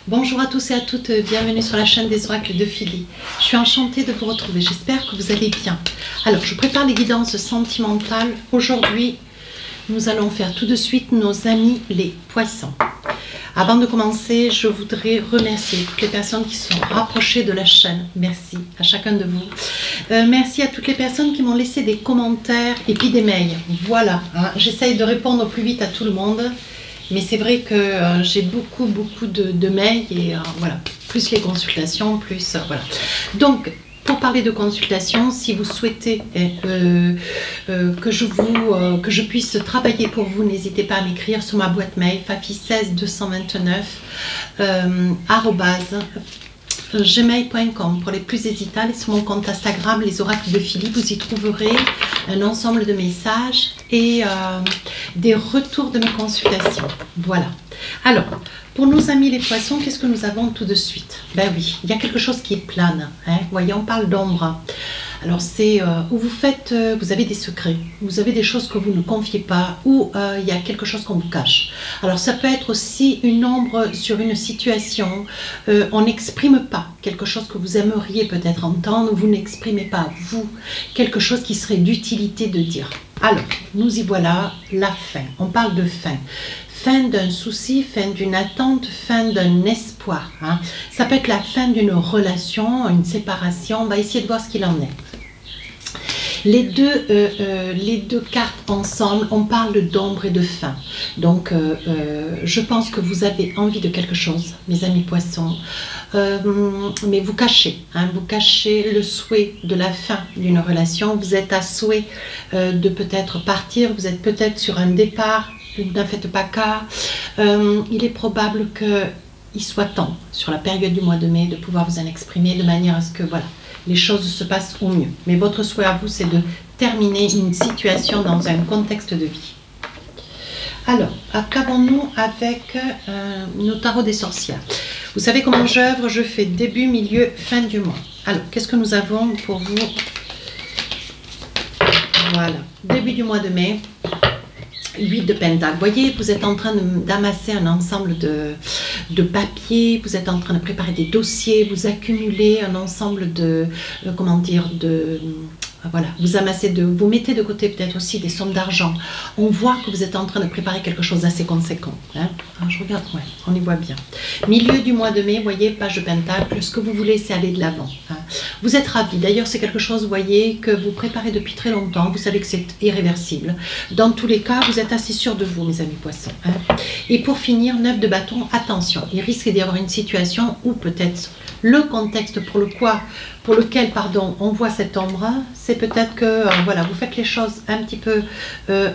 Bonjour à tous et à toutes, bienvenue sur la chaîne des oracles de Philly. Je suis enchantée de vous retrouver, j'espère que vous allez bien. Alors, je prépare les guidances sentimentales. Aujourd'hui, nous allons faire tout de suite nos amis les poissons. Avant de commencer, je voudrais remercier toutes les personnes qui sont rapprochées de la chaîne. Merci à chacun de vous. Merci à toutes les personnes qui m'ont laissé des commentaires et puis des mails. Voilà, hein, j'essaye de répondre au plus vite à tout le monde. Mais c'est vrai que j'ai beaucoup de mails et voilà, plus les consultations, plus voilà. Donc, pour parler de consultation, si vous souhaitez que je puisse travailler pour vous, n'hésitez pas à m'écrire sur ma boîte mail fafi16229 @gmail.com. Pour les plus hésitants, sur mon compte Instagram, les oracles de Philly, vous y trouverez un ensemble de messages et des retours de mes consultations. Voilà. Alors, pour nos amis les poissons, qu'est-ce que nous avons tout de suite? Ben oui, il y a quelque chose qui est plane. Hein. Vous voyez, on parle d'ombre. Alors, c'est où vous avez des secrets, vous avez des choses que vous ne confiez pas, ou il y a quelque chose qu'on vous cache. Alors, ça peut être aussi une ombre sur une situation. On n'exprime pas quelque chose que vous aimeriez peut-être entendre, vous n'exprimez pas, vous, quelque chose qui serait d'utilité de dire. Alors, nous y voilà, la fin. On parle de fin. Fin d'un souci, fin d'une attente, fin d'un espoir. Hein. Ça peut être la fin d'une relation, une séparation. On va essayer de voir ce qu'il en est. Les deux cartes ensemble, on parle d'ombre et de fin. Donc, je pense que vous avez envie de quelque chose, mes amis poissons. Mais vous cachez, hein, vous cachez le souhait de la fin d'une relation. Vous êtes à souhait de peut-être partir, vous êtes peut-être sur un départ. N'en faites pas cas. Il est probable qu'il soit temps, sur la période du mois de mai, de pouvoir vous en exprimer de manière à ce que voilà, les choses se passent au mieux. Mais votre souhait à vous, c'est de terminer une situation dans un contexte de vie. Alors, qu'avons-nous avec nos tarots des sorcières? Vous savez comment j'œuvre? Je fais début, milieu, fin du mois. Alors, qu'est-ce que nous avons pour vous? Voilà, début du mois de mai. 8 de Pentacle. Vous voyez, vous êtes en train d'amasser un ensemble de papiers, vous êtes en train de préparer des dossiers, vous accumulez un ensemble de, comment dire, voilà, vous mettez de côté peut-être aussi des sommes d'argent. On voit que vous êtes en train de préparer quelque chose d'assez conséquent. Hein. Alors, je regarde, ouais, on y voit bien. Milieu du mois de mai, vous voyez, page de Pentacle, ce que vous voulez, c'est aller de l'avant. Hein. Vous êtes ravis. D'ailleurs, c'est quelque chose, vous voyez, que vous préparez depuis très longtemps. Vous savez que c'est irréversible. Dans tous les cas, vous êtes assez sûr de vous, mes amis poissons. Hein. Et pour finir, 9 de bâton, attention, il risque d'y avoir une situation où peut-être le contexte pour lequel on voit cette ombre, c'est peut-être que voilà, vous faites les choses un petit peu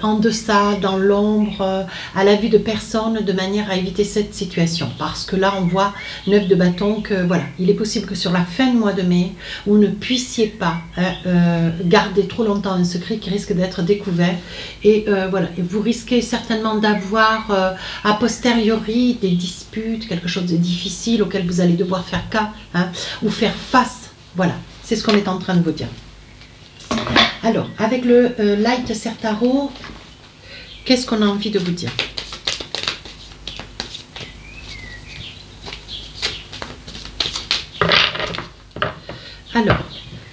en deçà, dans l'ombre, à la vue de personne, de manière à éviter cette situation. Parce que là, on voit 9 de bâton que voilà, il est possible que sur la fin du mois de mai, vous ne puissiez pas garder trop longtemps un secret qui risque d'être découvert. Et voilà, et vous risquez certainement d'avoir a posteriori des disputes, quelque chose de difficile auquel vous allez devoir faire cas, hein, ou faire face. Voilà, c'est ce qu'on est en train de vous dire. Alors, avec le Light Sertaro, qu'est-ce qu'on a envie de vous dire? Alors,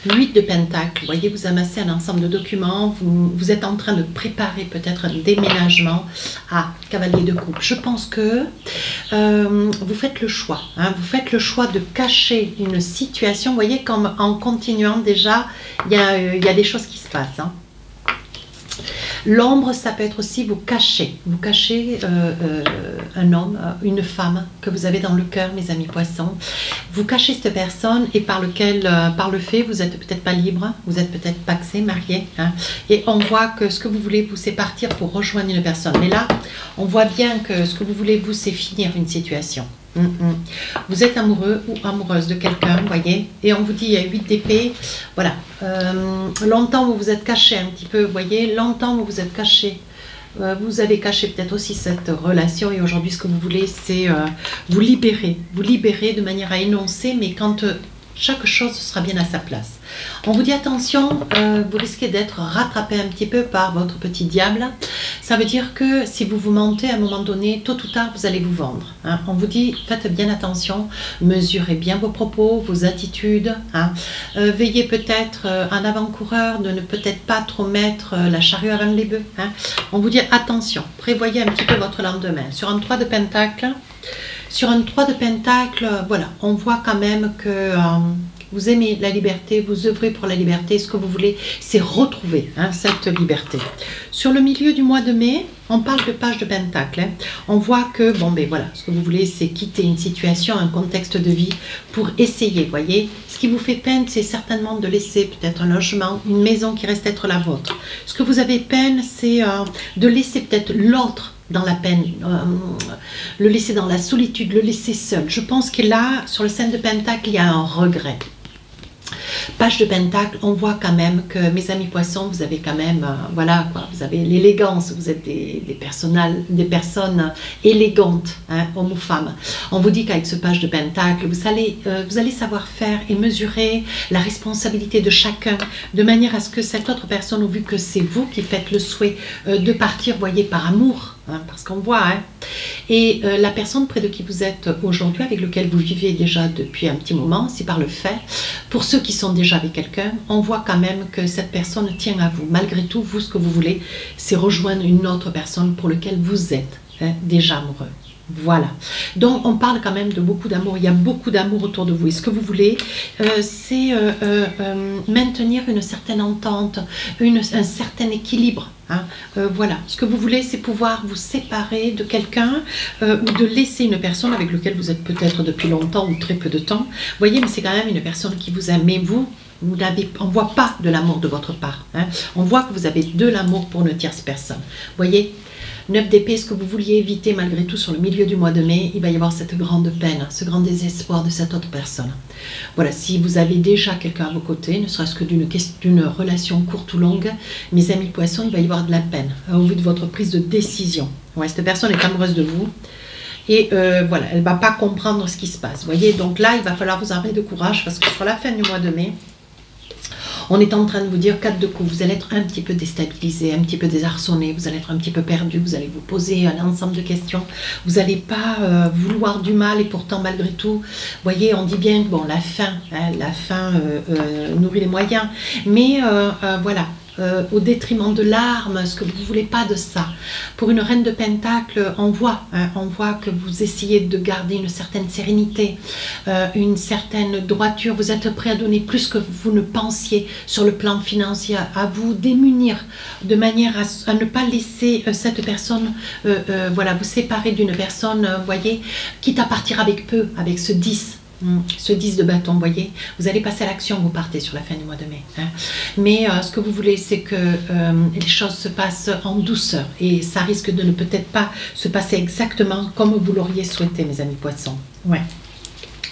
8 de Pentacle, vous voyez, vous amassez un ensemble de documents, vous êtes en train de préparer peut-être un déménagement à Cavalier de Coupe. Je pense que vous faites le choix, hein, vous faites le choix de cacher une situation, vous voyez, comme en continuant déjà, il y a des choses qui se passent. Hein. L'ombre, ça peut être aussi vous cachez un homme, une femme que vous avez dans le cœur, mes amis poissons. Vous cachez cette personne et par le fait, vous n'êtes peut-être pas libre, vous êtes peut-être paxé, marié. Hein, et on voit que ce que vous voulez, vous, c'est partir pour rejoindre une personne. Mais là, on voit bien que ce que vous voulez, vous, c'est finir une situation. Vous êtes amoureux ou amoureuse de quelqu'un, vous voyez, et on vous dit il y a 8 d'épée, voilà, longtemps vous vous êtes caché un petit peu, vous voyez, longtemps vous vous êtes caché, vous avez caché peut-être aussi cette relation et aujourd'hui ce que vous voulez c'est vous libérer de manière à énoncer, mais quand chaque chose sera bien à sa place. On vous dit attention, vous risquez d'être rattrapé un petit peu par votre petit diable. Ça veut dire que si vous vous mentez à un moment donné, tôt ou tard, vous allez vous vendre. Hein. On vous dit, faites bien attention, mesurez bien vos propos, vos attitudes. Hein. Veillez peut-être en avant-coureur de ne peut-être pas trop mettre la charrue avant les bœufs. Hein. On vous dit attention, prévoyez un petit peu votre lendemain. Sur un 3 de Pentacle, voilà, on voit quand même que vous aimez la liberté, vous œuvrez pour la liberté. Ce que vous voulez, c'est retrouver cette liberté. Sur le milieu du mois de mai, on parle de page de Pentacle. Hein. On voit que, bon, ben voilà, ce que vous voulez, c'est quitter une situation, un contexte de vie pour essayer, voyez. Ce qui vous fait peine, c'est certainement de laisser peut-être un logement, une maison qui reste être la vôtre. Ce que vous avez peine, c'est de laisser peut-être l'autre dans la peine, le laisser dans la solitude, le laisser seul. Je pense que là, sur le 5 de Pentacle, il y a un regret. Page de Pentacle, on voit quand même que, mes amis poissons, vous avez quand même, voilà quoi, vous avez l'élégance, vous êtes des personnes élégantes, hein, hommes ou femmes. On vous dit qu'avec ce page de Pentacle, vous allez savoir faire et mesurer la responsabilité de chacun, de manière à ce que cette autre personne, vu que c'est vous qui faites le souhait de partir, voyez, par amour, hein, parce qu'on voit, hein, et la personne près de qui vous êtes aujourd'hui, avec lequel vous vivez déjà depuis un petit moment, c'est par le fait, pour ceux qui sont déjà avec quelqu'un, on voit quand même que cette personne tient à vous. Malgré tout, vous, ce que vous voulez, c'est rejoindre une autre personne pour laquelle vous êtes déjà amoureux. Voilà. Donc, on parle quand même de beaucoup d'amour. Il y a beaucoup d'amour autour de vous. Et ce que vous voulez, c'est maintenir une certaine entente, un certain équilibre. Hein. Voilà. Ce que vous voulez, c'est pouvoir vous séparer de quelqu'un ou de laisser une personne avec laquelle vous êtes peut-être depuis longtemps ou très peu de temps. Vous voyez, mais c'est quand même une personne qui vous aime. Mais vous, on ne voit pas de l'amour de votre part. Hein. On voit que vous avez de l'amour pour une tierce personne. Vous voyez, 9 d'épée, ce que vous vouliez éviter malgré tout sur le milieu du mois de mai, il va y avoir cette grande peine, ce grand désespoir de cette autre personne. Voilà, si vous avez déjà quelqu'un à vos côtés, ne serait-ce que d'une relation courte ou longue, mes amis poissons, il va y avoir de la peine au vu de votre prise de décision. Ouais, cette personne est amoureuse de vous. Et voilà, elle ne va pas comprendre ce qui se passe. Vous voyez, donc là, il va falloir vous armer de courage parce que sur la fin du mois de mai, on est en train de vous dire 4 de coups, vous allez être un petit peu déstabilisé, un petit peu désarçonné, vous allez être un petit peu perdu, vous allez vous poser un ensemble de questions, vous n'allez pas vouloir du mal et pourtant malgré tout, vous voyez, on dit bien, bon, la faim nourrit les moyens, mais voilà. Au détriment de l'arme, ce que vous ne voulez pas de ça. Pour une reine de Pentacle, on voit que vous essayez de garder une certaine sérénité, une certaine droiture. Vous êtes prêt à donner plus que vous ne pensiez sur le plan financier, à vous démunir de manière à ne pas laisser cette personne, voilà, vous séparer d'une personne, voyez, quitte à partir avec peu, avec ce 10. Ce 10 de bâton, vous voyez, vous allez passer à l'action, vous partez sur la fin du mois de mai. Hein. Mais ce que vous voulez, c'est que les choses se passent en douceur et ça risque de ne peut-être pas se passer exactement comme vous l'auriez souhaité, mes amis poissons. Ouais,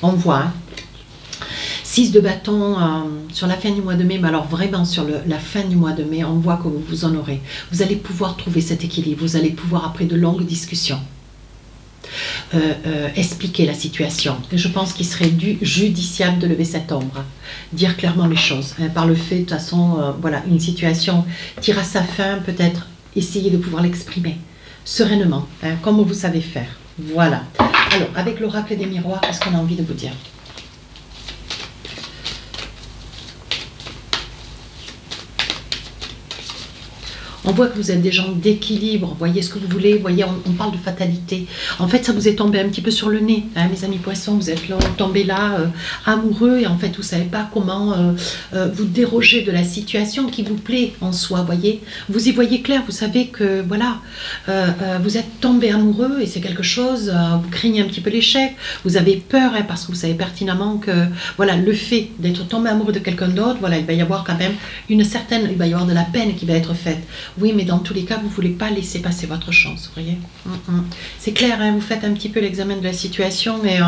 on voit. Hein. 6 de bâton sur la fin du mois de mai, mais alors vraiment sur la fin du mois de mai, on voit que vous en aurez. Vous allez pouvoir trouver cet équilibre, vous allez pouvoir, après de longues discussions, expliquer la situation. Et je pense qu'il serait judiciable de lever cette ombre, dire clairement les choses, hein, par le fait, de toute façon, voilà, une situation tire à sa fin, peut-être essayer de pouvoir l'exprimer sereinement, hein, comme vous savez faire. Voilà. Alors, avec l'oracle des miroirs, qu'est-ce qu'on a envie de vous dire ? On voit que vous êtes des gens d'équilibre, voyez ce que vous voulez, voyez, on parle de fatalité. En fait, ça vous est tombé un petit peu sur le nez, hein, mes amis poissons, vous êtes là, tombés là, amoureux, et en fait, vous ne savez pas comment vous déroger de la situation qui vous plaît en soi, voyez. Vous y voyez clair, vous savez que, voilà, vous êtes tombés amoureux, et c'est quelque chose, vous craignez un petit peu l'échec, vous avez peur, hein, parce que vous savez pertinemment que, voilà, le fait d'être tombé amoureux de quelqu'un d'autre, voilà, il va y avoir quand même il va y avoir de la peine qui va être faite. Oui, mais dans tous les cas, vous ne voulez pas laisser passer votre chance, vous voyez. C'est clair, hein, vous faites un petit peu l'examen de la situation, mais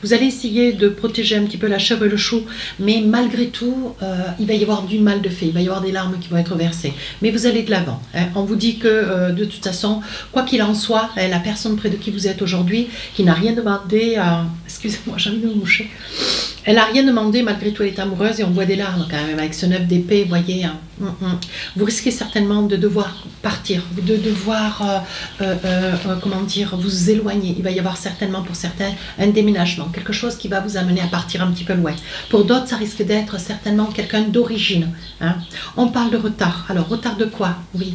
vous allez essayer de protéger un petit peu la chèvre et le chou, mais malgré tout, il va y avoir du mal de fait, il va y avoir des larmes qui vont être versées. Mais vous allez de l'avant. Hein. On vous dit que, de toute façon, quoi qu'il en soit, la personne près de qui vous êtes aujourd'hui, qui n'a rien demandé à... Excusez-moi, j'ai envie de me moucher. Elle n'a rien demandé, malgré tout elle est amoureuse et on voit des larmes quand même avec ce 9 d'épée, vous voyez. Hein. Vous risquez certainement de devoir partir, de devoir, comment dire, vous éloigner. Il va y avoir certainement pour certains un déménagement, quelque chose qui va vous amener à partir un petit peu loin. Pour d'autres, ça risque d'être certainement quelqu'un d'origine. Hein. On parle de retard. Alors, retard de quoi? Oui.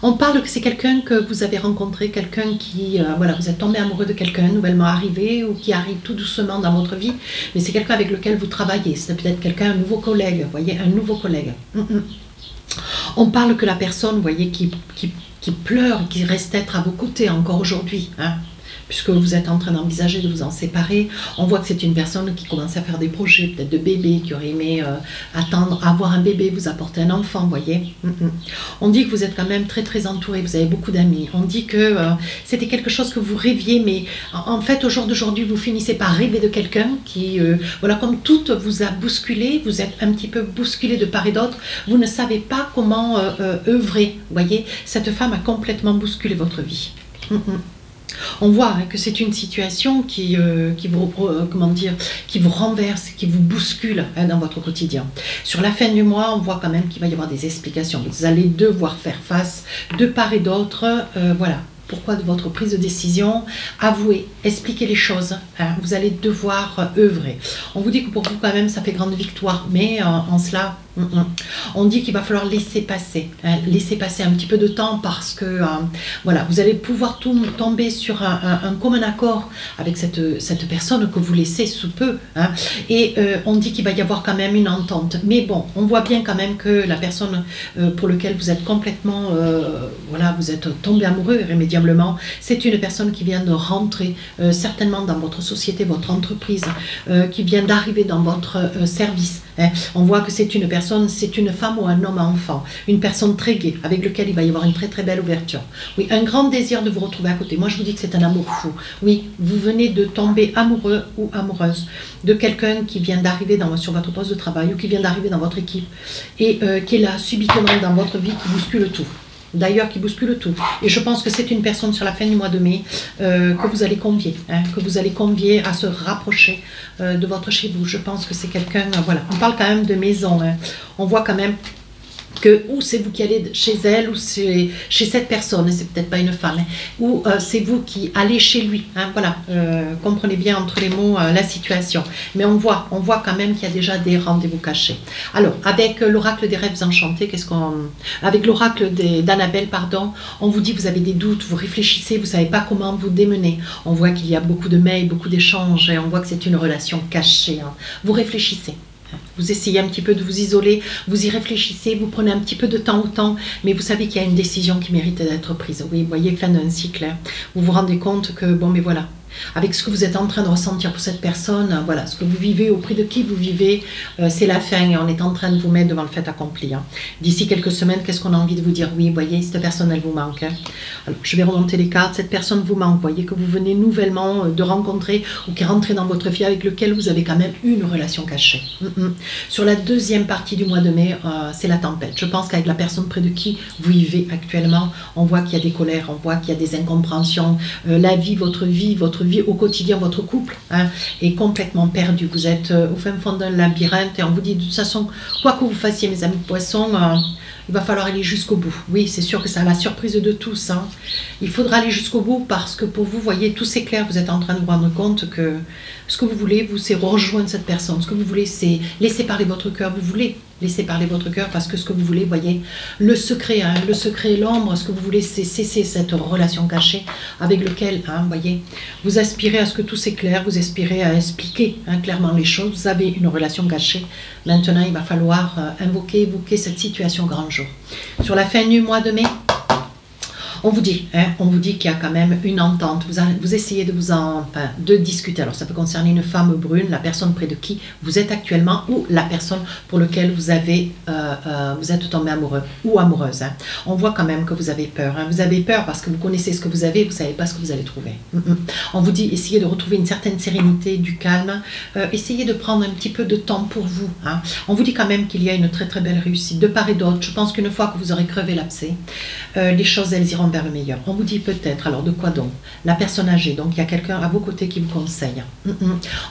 On parle que c'est quelqu'un que vous avez rencontré, quelqu'un qui, voilà, vous êtes tombé amoureux de quelqu'un nouvellement arrivé ou qui arrive tout doucement dans votre vie, mais c'est quelqu'un avec lequel vous travaillez. C'est peut-être quelqu'un, un nouveau collègue, vous voyez, un nouveau collègue. On parle que la personne, vous voyez, qui pleure, qui reste être à vos côtés encore aujourd'hui, hein, puisque vous êtes en train d'envisager de vous en séparer. On voit que c'est une personne qui commence à faire des projets, peut-être de bébé, qui aurait aimé attendre, avoir un bébé, vous apporter un enfant, vous voyez. On dit que vous êtes quand même très très entouré, vous avez beaucoup d'amis. On dit que c'était quelque chose que vous rêviez, mais en fait, au jour d'aujourd'hui, vous finissez par rêver de quelqu'un qui, voilà, comme tout vous a bousculé, vous êtes un petit peu bousculé de part et d'autre, vous ne savez pas comment œuvrer, vous voyez. Cette femme a complètement bousculé votre vie. On voit hein, que c'est une situation qui vous, comment dire, qui vous renverse, qui vous bouscule hein, dans votre quotidien. Sur la fin du mois, on voit quand même qu'il va y avoir des explications. Vous allez devoir faire face de part et d'autre, voilà. Pourquoi de votre prise de décision, avouer, expliquer les choses. Hein, vous allez devoir œuvrer. On vous dit que pour vous quand même ça fait grande victoire, mais en cela, on dit qu'il va falloir laisser passer un petit peu de temps parce que voilà, vous allez pouvoir tomber sur un commun accord avec cette personne que vous laissez sous peu. Hein, et on dit qu'il va y avoir quand même une entente. Mais bon, on voit bien quand même que la personne pour laquelle vous êtes complètement, voilà, vous êtes tombé amoureux irrémédiablement, c'est une personne qui vient de rentrer certainement dans votre société, votre entreprise, qui vient d'arriver dans votre service. Hein. On voit que c'est une personne, c'est une femme ou un homme enfant, une personne très gaie, avec lequel il va y avoir une très très belle ouverture. Oui, un grand désir de vous retrouver à côté. Moi je vous dis que c'est un amour fou. Oui, vous venez de tomber amoureux ou amoureuse de quelqu'un qui vient d'arriver sur votre poste de travail ou qui vient d'arriver dans votre équipe et qui est là subitement dans votre vie, qui bouscule tout. D'ailleurs qui bouscule tout. Et je pense que c'est une personne sur la fin du mois de mai que vous allez convier, hein, que vous allez convier à se rapprocher de votre chez vous. Je pense que c'est quelqu'un, voilà, on parle quand même de maison, hein. On voit quand même que ou c'est vous qui allez chez elle ou chez cette personne, c'est peut-être pas une femme, hein, ou c'est vous qui allez chez lui, hein, voilà, comprenez bien entre les mots la situation, mais on voit quand même qu'il y a déjà des rendez-vous cachés. Alors avec l'oracle des rêves enchantés, avec l'oracle d'Annabelle, pardon, on vous dit que vous avez des doutes, vous réfléchissez, vous savez pas comment vous démener, on voit qu'il y a beaucoup de mails, beaucoup d'échanges, et on voit que c'est une relation cachée, hein. Vous réfléchissez. Vous essayez un petit peu de vous isoler, vous y réfléchissez, vous prenez un petit peu de temps au temps, mais vous savez qu'il y a une décision qui mérite d'être prise. Oui, vous voyez, fin d'un cycle, hein. Vous vous rendez compte que, bon, mais voilà, avec ce que vous êtes en train de ressentir pour cette personne, voilà, ce que vous vivez, au prix de qui vous vivez, c'est la fin et on est en train de vous mettre devant le fait accompli. Hein. D'ici quelques semaines, qu'est-ce qu'on a envie de vous dire? Oui, vous voyez, cette personne, elle vous manque. Hein. Alors, je vais remonter les cartes, cette personne vous manque, vous voyez que vous venez nouvellement de rencontrer ou qui est rentré dans votre vie avec lequel vous avez quand même une relation cachée. Sur la deuxième partie du mois de mai, c'est la tempête. Je pense qu'avec la personne près de qui vous vivez actuellement, on voit qu'il y a des colères, on voit qu'il y a des incompréhensions, la vie, votre vie au quotidien, votre couple hein, est complètement perdu. Vous êtes au fin fond d'un labyrinthe et on vous dit de toute façon, quoi que vous fassiez mes amis poissons, il va falloir aller jusqu'au bout. Oui, c'est sûr que c'est la surprise de tous. Hein. Il faudra aller jusqu'au bout parce que pour vous, voyez, tout s'éclaire. Vous êtes en train de vous rendre compte que ce que vous voulez, c'est rejoindre cette personne. Ce que vous voulez, c'est laisser parler votre cœur. Vous voulez laisser parler votre cœur parce que ce que vous voulez, voyez, le secret, hein, le secret et l'ombre, ce que vous voulez, c'est cesser cette relation cachée avec lequel, hein, voyez, vous aspirez à ce que tout s'éclaire, vous aspirez à expliquer hein, clairement les choses. Vous avez une relation cachée. Maintenant, il va falloir évoquer cette situation grand jour. Sur la fin du mois de mai, on vous dit qu'il y a quand même une entente. Vous essayez de discuter. Alors ça peut concerner une femme brune, la personne près de qui vous êtes actuellement ou la personne pour laquelle vous êtes tombé amoureux ou amoureuse. Hein. On voit quand même que vous avez peur. Hein. Vous avez peur parce que vous connaissez ce que vous avez, vous ne savez pas ce que vous allez trouver. On vous dit essayez de retrouver une certaine sérénité, du calme. Essayez de prendre un petit peu de temps pour vous. Hein. On vous dit quand même qu'il y a une très très belle réussite de part et d'autre. Je pense qu'une fois que vous aurez crevé l'abcès, les choses elles iront vers le meilleur. On vous dit peut-être, alors de quoi donc? La personne âgée, donc il y a quelqu'un à vos côtés qui vous conseille.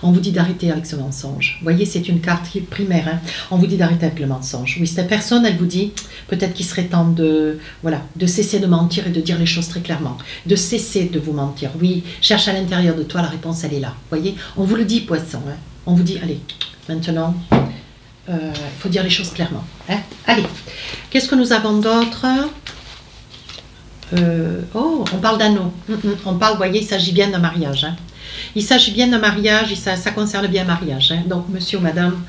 On vous dit d'arrêter avec ce mensonge. Vous voyez, c'est une carte qui est primaire. Hein. On vous dit d'arrêter avec le mensonge. Oui, cette personne, elle vous dit peut-être qu'il serait temps de, voilà, de cesser de mentir et de dire les choses très clairement. De cesser de vous mentir. Oui, cherche à l'intérieur de toi, la réponse, elle est là. Vous voyez, on vous le dit, poisson. Hein. On vous dit, allez, maintenant, il faut dire les choses clairement. Hein. Allez, qu'est-ce que nous avons d'autre? Oh, on parle d'anneau. On parle, vous voyez, il s'agit bien d'un mariage. Hein. Il s'agit bien d'un mariage et ça concerne bien un mariage. Hein. Donc, monsieur ou madame,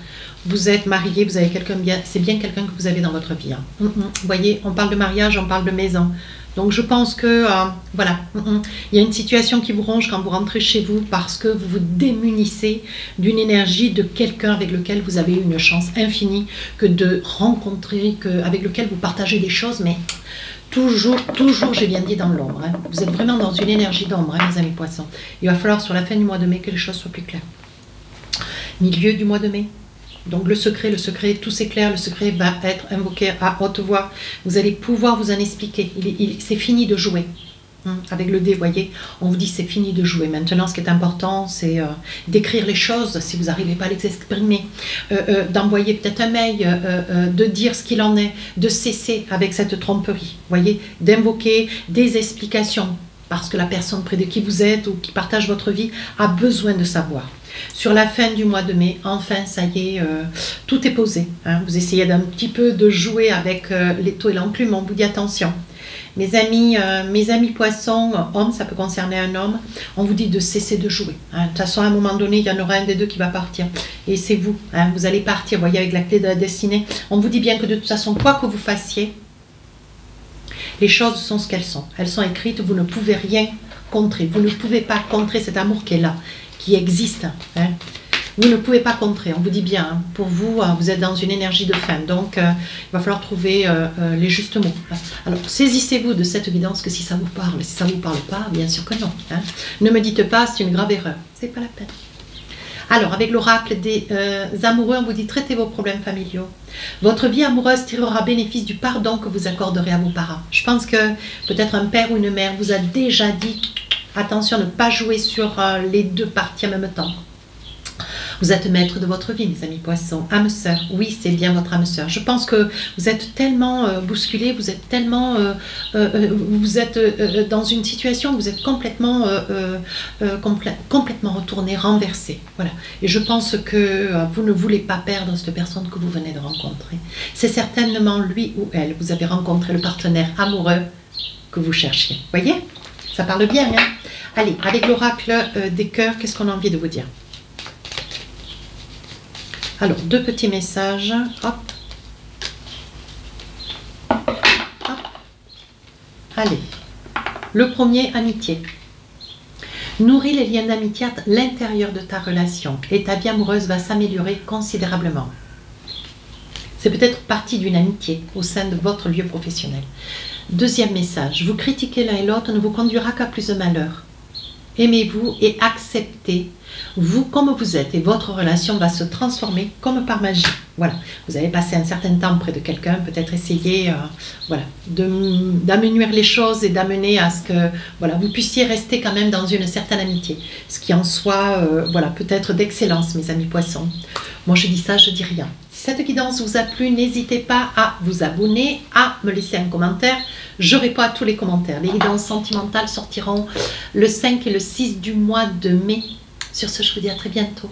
vous êtes marié, vous avez quelqu'un bien, c'est bien quelqu'un que vous avez dans votre vie. Hein. Vous voyez, on parle de mariage, on parle de maison. Donc, je pense que, voilà, il y a une situation qui vous ronge quand vous rentrez chez vous parce que vous vous démunissez d'une énergie de quelqu'un avec lequel vous avez une chance infinie que de rencontrer, avec lequel vous partagez des choses, mais toujours, j'ai bien dit, dans l'ombre. Hein. Vous êtes vraiment dans une énergie d'ombre, hein, mes amis poissons. Il va falloir sur la fin du mois de mai que les choses soient plus claires. Milieu du mois de mai. Donc le secret, tout s'éclaire, le secret va être invoqué à haute voix. Vous allez pouvoir vous en expliquer. C'est fini de jouer. Avec le dé, voyez, on vous dit c'est fini de jouer. Maintenant, ce qui est important, c'est d'écrire les choses si vous n'arrivez pas à les exprimer, d'envoyer peut-être un mail, de dire ce qu'il en est, de cesser avec cette tromperie, voyez, d'invoquer des explications, parce que la personne près de qui vous êtes ou qui partage votre vie a besoin de savoir. Sur la fin du mois de mai, enfin, ça y est, tout est posé. Hein. Vous essayez d'un petit peu de jouer avec l'étau et l'enclume, on vous dit attention. Mes amis poissons, hommes, ça peut concerner un homme, on vous dit de cesser de jouer. Hein. De toute façon, à un moment donné, il y en aura un des deux qui va partir. Et c'est vous, hein, vous allez partir, vous voyez, avec la clé de la destinée. On vous dit bien que de toute façon, quoi que vous fassiez, les choses sont ce qu'elles sont. Elles sont écrites, vous ne pouvez rien contrer. Vous ne pouvez pas contrer cet amour qui est là, qui existe. Hein. Vous ne pouvez pas contrer, on vous dit bien, hein, pour vous, vous êtes dans une énergie de fin, donc il va falloir trouver les justes mots. Alors, saisissez-vous de cette guidance que si ça vous parle, si ça ne vous parle pas, bien sûr que non. Hein. Ne me dites pas, c'est une grave erreur, c'est pas la peine. Alors, avec l'oracle des amoureux, on vous dit traitez vos problèmes familiaux. Votre vie amoureuse tirera bénéfice du pardon que vous accorderez à vos parents. Je pense que peut-être un père ou une mère vous a déjà dit, attention, ne pas jouer sur les deux parties en même temps. Vous êtes maître de votre vie, mes amis poissons. Âme sœur, oui, c'est bien votre âme sœur. Je pense que vous êtes tellement bousculé, vous êtes tellement... vous êtes dans une situation où vous êtes complètement, complètement retourné, renversé. Voilà. Et je pense que vous ne voulez pas perdre cette personne que vous venez de rencontrer. C'est certainement lui ou elle. Vous avez rencontré le partenaire amoureux que vous cherchiez. Vous voyez? Ça parle bien, hein? Allez, avec l'oracle des cœurs, qu'est-ce qu'on a envie de vous dire? Alors, deux petits messages. Hop. Hop. Allez. Le premier, amitié. Nourris les liens d'amitié à l'intérieur de ta relation et ta vie amoureuse va s'améliorer considérablement. C'est peut-être partie d'une amitié au sein de votre lieu professionnel. Deuxième message. Vous critiquer l'un et l'autre ne vous conduira qu'à plus de malheur. Aimez-vous et acceptez-vous comme vous êtes et votre relation va se transformer comme par magie. Voilà, vous avez passé un certain temps près de quelqu'un, peut-être essayer voilà, d'amenuire les choses et d'amener à ce que voilà, vous puissiez rester quand même dans une certaine amitié. Ce qui en soit voilà, peut-être d'excellence, mes amis poissons. Moi je dis ça, je dis rien. Si cette guidance vous a plu, n'hésitez pas à vous abonner, à me laisser un commentaire. Je réponds à tous les commentaires. Les guidances sentimentales sortiront le 5 et le 6 du mois de mai. Sur ce, je vous dis à très bientôt.